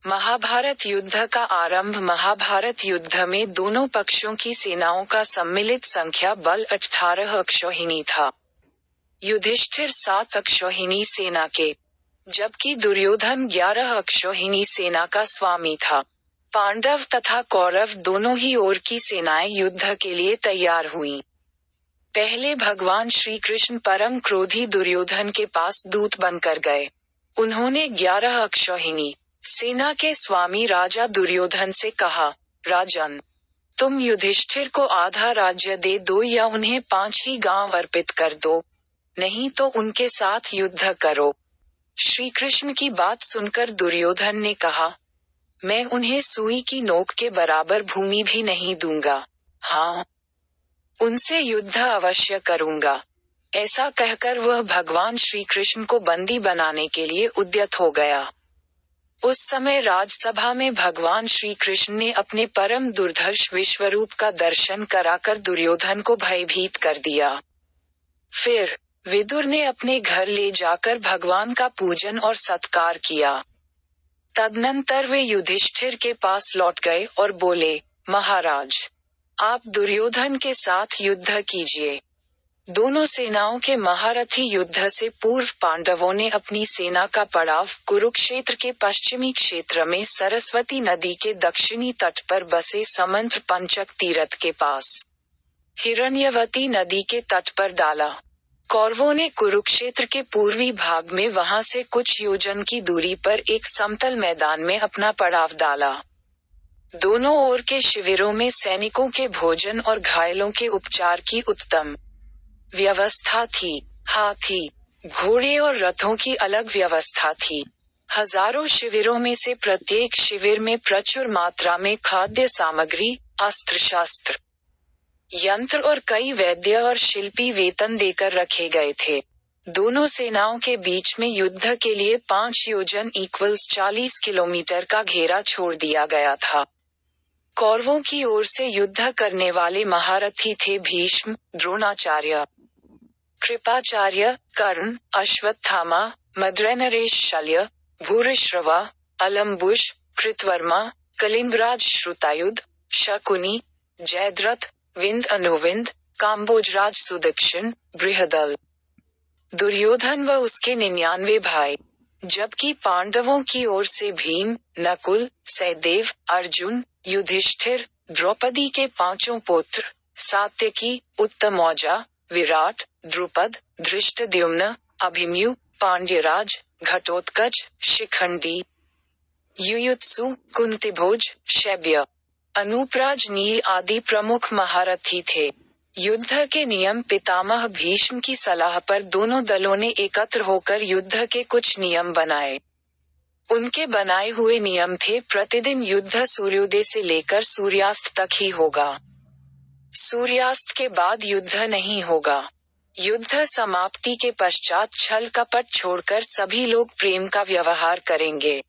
महाभारत युद्ध का आरंभ। महाभारत युद्ध में दोनों पक्षों की सेनाओं का सम्मिलित संख्या बल 18 अक्षौहिणी था। युधिष्ठिर 7 अक्षौहिणी सेना के, जबकि दुर्योधन 11 अक्षौहिणी सेना का स्वामी था। पांडव तथा कौरव दोनों ही ओर की सेनाएं युद्ध के लिए तैयार हुईं। पहले भगवान श्री कृष्ण परम क्रोधी दुर्योधन के पास दूत बनकर गए। उन्होंने 11 अक्षौहिणी सेना के स्वामी राजा दुर्योधन से कहा, राजन, तुम युधिष्ठिर को आधा राज्य दे दो या उन्हें 5 ही गांव अर्पित कर दो, नहीं तो उनके साथ युद्ध करो। श्री कृष्ण की बात सुनकर दुर्योधन ने कहा, मैं उन्हें सुई की नोक के बराबर भूमि भी नहीं दूंगा। हाँ, उनसे युद्ध अवश्य करूंगा। ऐसा कहकर वह भगवान श्री कृष्ण को बंदी बनाने के लिए उद्यत हो गया। उस समय राजसभा में भगवान श्री कृष्ण ने अपने परम दुर्धर्ष विश्वरूप का दर्शन कराकर दुर्योधन को भयभीत कर दिया। फिर विदुर ने अपने घर ले जाकर भगवान का पूजन और सत्कार किया। तदनंतर वे युधिष्ठिर के पास लौट गए और बोले, महाराज, आप दुर्योधन के साथ युद्ध कीजिए। दोनों सेनाओं के महारथी युद्ध से पूर्व पांडवों ने अपनी सेना का पड़ाव कुरुक्षेत्र के पश्चिमी क्षेत्र में सरस्वती नदी के दक्षिणी तट पर बसे समंत्र पंचक तीर्थ के पास हिरण्यवती नदी के तट पर डाला। कौरवों ने कुरुक्षेत्र के पूर्वी भाग में वहां से कुछ योजन की दूरी पर एक समतल मैदान में अपना पड़ाव डाला। दोनों ओर के शिविरों में सैनिकों के भोजन और घायलों के उपचार की उत्तम व्यवस्था थी। हाथी, घोड़े और रथों की अलग व्यवस्था थी। हजारों शिविरों में से प्रत्येक शिविर में प्रचुर मात्रा में खाद्य सामग्री, अस्त्र शस्त्र, यंत्र और कई वैद्य और शिल्पी वेतन देकर रखे गए थे। दोनों सेनाओं के बीच में युद्ध के लिए 5 योजन = 40 किलोमीटर का घेरा छोड़ दिया गया था। कौरवों की ओर से युद्ध करने वाले महारथी थे भीष्म, द्रोणाचार्य, कृपाचार्य, कर्ण, अश्वत्थामा, मद्रनरेश शल्य, भूरिश्रवा, अलम्बुज, कृतवर्मा, कलिंगराज श्रुतायुध, शकुनी, जयद्रथ, विंद अनुविंद, काम्बोजराज सुदक्षिण, बृहदल, दुर्योधन व उसके 99 भाई। जबकि पांडवों की ओर से भीम, नकुल, सहदेव, अर्जुन, युधिष्ठिर, द्रौपदी के 5 पुत्र, सात्यकी, उत्तमौजा, विराट, द्रुपद, धृष्टद्युम्न, अभिमन्यु, पांड्यराज, घटोत्कच, शिखंडी, युयुत्सु, कुंतीभोज, शैब्य, अनूपराज, नील आदि प्रमुख महारथी थे। युद्ध के नियम। पितामह भीष्म की सलाह पर दोनों दलों ने एकत्र होकर युद्ध के कुछ नियम बनाए। उनके बनाए हुए नियम थे, प्रतिदिन युद्ध सूर्योदय से लेकर सूर्यास्त तक ही होगा। सूर्यास्त के बाद युद्ध नहीं होगा। युद्ध समाप्ति के पश्चात छल कपट छोड़कर सभी लोग प्रेम का व्यवहार करेंगे।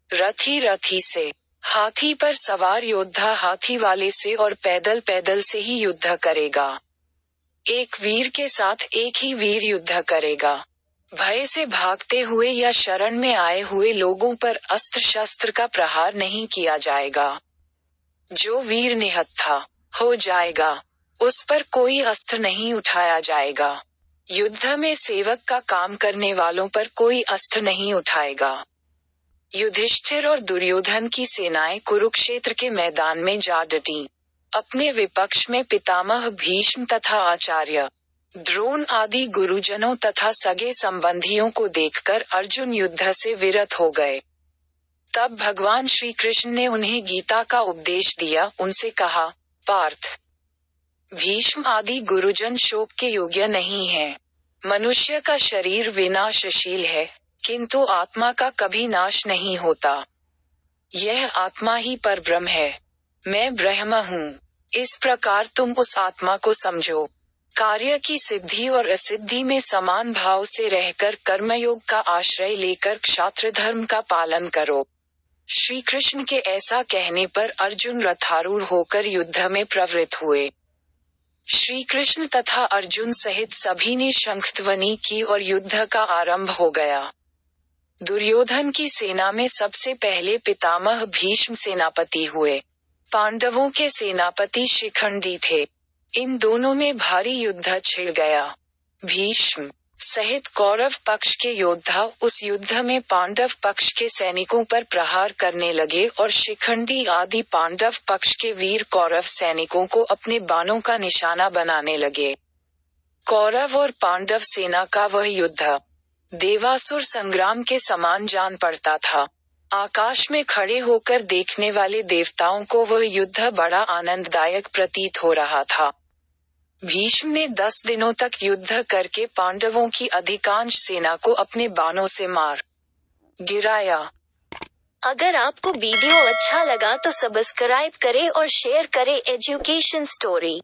रथी रथी से, हाथी पर सवार योद्धा हाथी वाले से और पैदल पैदल से ही युद्ध करेगा। एक वीर के साथ एक ही वीर युद्ध करेगा। भय से भागते हुए या शरण में आए हुए लोगों पर अस्त्र शस्त्र का प्रहार नहीं किया जाएगा। जो वीर निहत्था हो जाएगा, उस पर कोई अस्त्र नहीं उठाया जाएगा। युद्ध में सेवक का काम करने वालों पर कोई अस्त्र नहीं उठाएगा। युधिष्ठिर और दुर्योधन की सेनाएं कुरुक्षेत्र के मैदान में जा डटी। अपने विपक्ष में पितामह भीष्म तथा आचार्य द्रोण आदि गुरुजनों तथा सगे संबंधियों को देखकर अर्जुन युद्ध से विरत हो गए। तब भगवान श्री कृष्ण ने उन्हें गीता का उपदेश दिया। उनसे कहा, पार्थ, भीष्म आदि गुरुजन शोक के योग्य नहीं हैं। मनुष्य का शरीर विनाशशील है, किंतु आत्मा का कभी नाश नहीं होता। यह आत्मा ही परब्रह्म है। मैं ब्रह्म हूँ। इस प्रकार तुम उस आत्मा को समझो। कार्य की सिद्धि और असिद्धि में समान भाव से रहकर कर्मयोग का आश्रय लेकर क्षात्र धर्म का पालन करो। श्री कृष्ण के ऐसा कहने पर अर्जुन रथारूढ़ होकर युद्ध में प्रवृत्त हुए। श्री कृष्ण तथा अर्जुन सहित सभी ने शंखध्वनि की और युद्ध का आरंभ हो गया। दुर्योधन की सेना में सबसे पहले पितामह भीष्म सेनापति हुए। पांडवों के सेनापति शिखंडी थे। इन दोनों में भारी युद्ध छिड़ गया। भीष्म सहित कौरव पक्ष के योद्धा उस युद्ध में पांडव पक्ष के सैनिकों पर प्रहार करने लगे और शिखंडी आदि पांडव पक्ष के वीर कौरव सैनिकों को अपने बाणों का निशाना बनाने लगे। कौरव और पांडव सेना का वह युद्ध देवासुर संग्राम के समान जान पड़ता था। आकाश में खड़े होकर देखने वाले देवताओं को वह युद्ध बड़ा आनंददायक प्रतीत हो रहा था। भीष्म ने 10 दिनों तक युद्ध करके पांडवों की अधिकांश सेना को अपने बाणों से मार गिराया। अगर आपको वीडियो अच्छा लगा तो सब्सक्राइब करें और शेयर करें एजुकेशन स्टोरी।